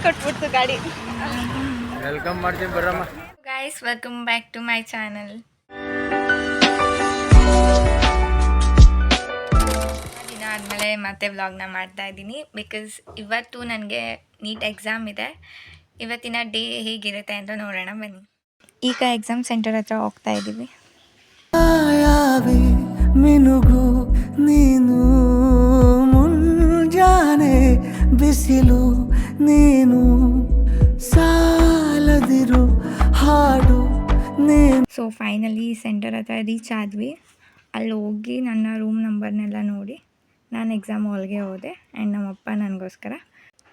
ಕೊಟ್ಬಿಡ್ತು ಗಾಡಿ. ವೆಲ್ಕಮ್ ಮಾಡ್ತೀನಿ ಬರಮ್ಮ. Guys, welcome back to my channel. ದಿನ ಆದಮೇಲೆ ಮತ್ತೆ ವ್ಲಾಗ್ನ ಮಾಡ್ತಾ ಇದ್ದೀನಿ. ಬಿಕಾಸ್ ಇವತ್ತು ನನಗೆ ನೀಟ್ ಎಕ್ಸಾಮ್ ಇದೆ. ಇವತ್ತಿನ ಡೇ ಹೇಗಿರುತ್ತೆ ಅಂತ ನೋಡೋಣ ಬನ್ನಿ. ಈಗ ಎಕ್ಸಾಮ್ ಸೆಂಟರ್ ಹತ್ರ ಹೋಗ್ತಾ ಇದ್ದೀವಿ. ಮಿನುಗು ನೀನು ಮುಂಜಾನೆ ಬಿಸಿಲು ನೀನು ಸಾಲದಿರು ಹಾಡು ನೀನು. ಸೊ ಫೈನಲಿ ಸೆಂಟರ್ ಹತ್ರ ರೀಚ್ ಆದ್ವಿ. ಅಲ್ಲಿ ಹೋಗಿ ನನ್ನ ರೂಮ್ ನಂಬರ್ನೆಲ್ಲ ನೋಡಿ ನಾನು ಎಕ್ಸಾಮ್ ಹಾಲ್ಗೆ ಹೋದೆ. ಆ್ಯಂಡ್ ನಮ್ಮಪ್ಪ ನನಗೋಸ್ಕರ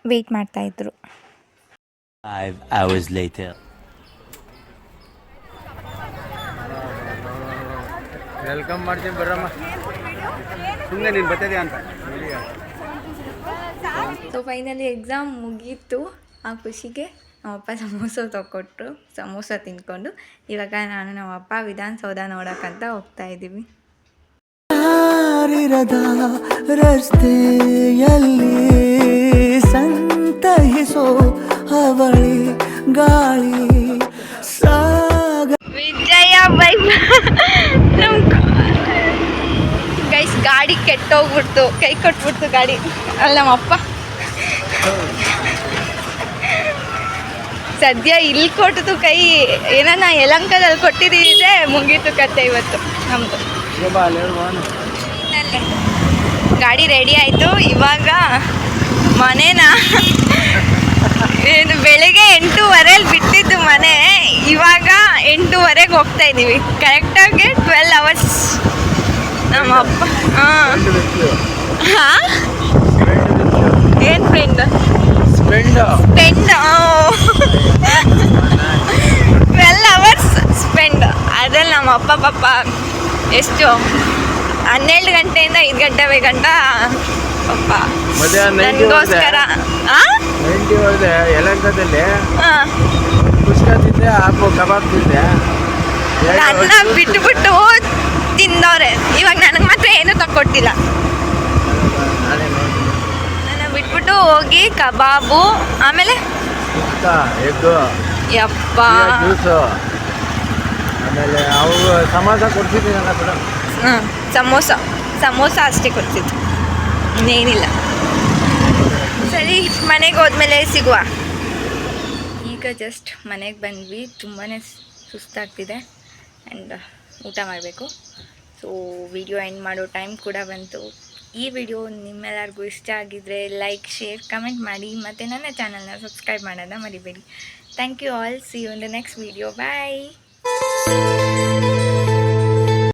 ವೆಯ್ಟ್ ಮಾಡ್ತಾಯಿದ್ರು. 5 hours later. ವೆಲ್ಕಮ್ ಮಾಡ್ತೀನಿ ಬರಮ್ಮ. ಸುಮ್ಮನೆ ನೀನು ಬರ್ತದೆ ಅಂತ. ಸೊ ಫೈನಲಿ ಎಕ್ಸಾಮ್ ಮುಗೀತು. ಆ ಖುಷಿಗೆ ನಮ್ಮಪ್ಪ ಸಮೋಸ ತೊಗೊಟ್ರು. ಸಮೋಸ ತಿಂದ್ಕೊಂಡು ಇವಾಗ ನಾನು ನಮ್ಮಪ್ಪ ವಿಧಾನಸೌಧ ನೋಡೋಕ್ಕಂತ ಹೋಗ್ತಾ ಇದ್ದೀವಿ. ಯಾರಿರದ ರಸ್ತೆಯಲ್ಲಿ ಸಂತಹಿಸೋ ಅವಳಿ ಗಾಳಿ ಸಾಗ ವಿಜಯ ಬೈ. ಗೈಸ್, ಗಾಡಿ ಕೆಟ್ಟೋಗ್ಬಿಡ್ತು, ಕೈ ಕೊಟ್ಬಿಡ್ತು ಗಾಡಿ. ಅಲ್ಲಿ ನಮ್ಮಪ್ಪ ಸದ್ಯ ಇಲ್ಲಿ ಕೊಟ್ಟಿತು ಕೈ. ಏನಾನ ಯಲಹಂಕದಲ್ಲಿ ಕೊಟ್ಟಿದ್ದಿದೆ, ಮುಗೀತು ಕತೆ ಇವತ್ತು ನಮ್ಮದು. ಗಾಡಿ ರೆಡಿ ಆಯಿತು. ಇವಾಗ ಮನೇನ ಏನು ಬೆಳಿಗ್ಗೆ 8:15 ಬಿಟ್ಟಿದ್ದು ಮನೆ. ಇವಾಗ 8:15 ಹೋಗ್ತಾ ಇದ್ದೀವಿ. ಕರೆಕ್ಟಾಗಿ 12 hours. ನಮ್ಮ ಅಪ್ಪ ಹಾಂ ಏನು ಫ್ರೆಂಡ್ ಸ್ಪೆಂಡ್ 12 hours ಸ್ಪೆಂಡ್. ಅದ್ರಲ್ಲಿ ನಮ್ಮ ಅಪ್ಪ ಪಾಪ ಎಷ್ಟು 12 ಗಂಟೆಯಿಂದ 5 ಗಂಟೆ ಗಂಟ ಪಾಪ ನನಗೋಸ್ಕರ ಯಲಹಂಕದಲ್ಲಿ ಹಾಂ ಕುಷ್ಕ ತಿಂದೆ, ಹಾಪು ಕಬಾಬ್ ತಿಂದೆ. ನನ್ನ ಬಿಟ್ಟು ತಿಂದವ್ರೆ. ಇವಾಗ ನನಗೆ ಮಾತ್ರ ಏನೂ ತಕ್ಕೊಟ್ಟಿಲ್ಲ. ನನ್ನ ಬಿಟ್ಬಿಟ್ಟು ಹೋಗಿ ಕಬಾಬು, ಆಮೇಲೆ ಎಗ್ಗು, ಯಪ್ಪ ಜ್ಯೂಸು, ಆಮೇಲೆ ಅವರು ಸಮೋಸ ಕೊಡ್ತಿದ್ದೀನಲ್ಲ ಕೂಡ. ಸಮೋಸ ಅಷ್ಟೇ ಕೊಡ್ತಿತ್ತು, ಇನ್ನೇನಿಲ್ಲ. ಸರಿ, ಮನೆಗೆ ಹೋದ್ಮೇಲೆ ಸಿಗುವ. ಈಗ ಜಸ್ಟ್ ಮನೆಗೆ ಬಂದ್ವಿ. ತುಂಬಾ ಸುಸ್ತಾಗ್ತಿದೆ ಆ್ಯಂಡ್ ಊಟ ಮಾಡಬೇಕು. ಸೊ ವಿಡಿಯೋ ಎಂಡ್ ಮಾಡೋ ಟೈಮ್ ಕೂಡ ಬಂತು. ಈ ವಿಡಿಯೋ ನಿಮ್ಮೆಲ್ಲರಿಗೂ ಇಷ್ಟ ಆಗಿದ್ದರೆ ಲೈಕ್, ಶೇರ್, ಕಮೆಂಟ್ ಮಾಡಿ. ಮತ್ತು ನನ್ನ ಚಾನಲ್ನ ಸಬ್ಸ್ಕ್ರೈಬ್ ಮಾಡೋದನ್ನ ಮರಿಬೇಡಿ. Thank you all. See you in the next video. Bye.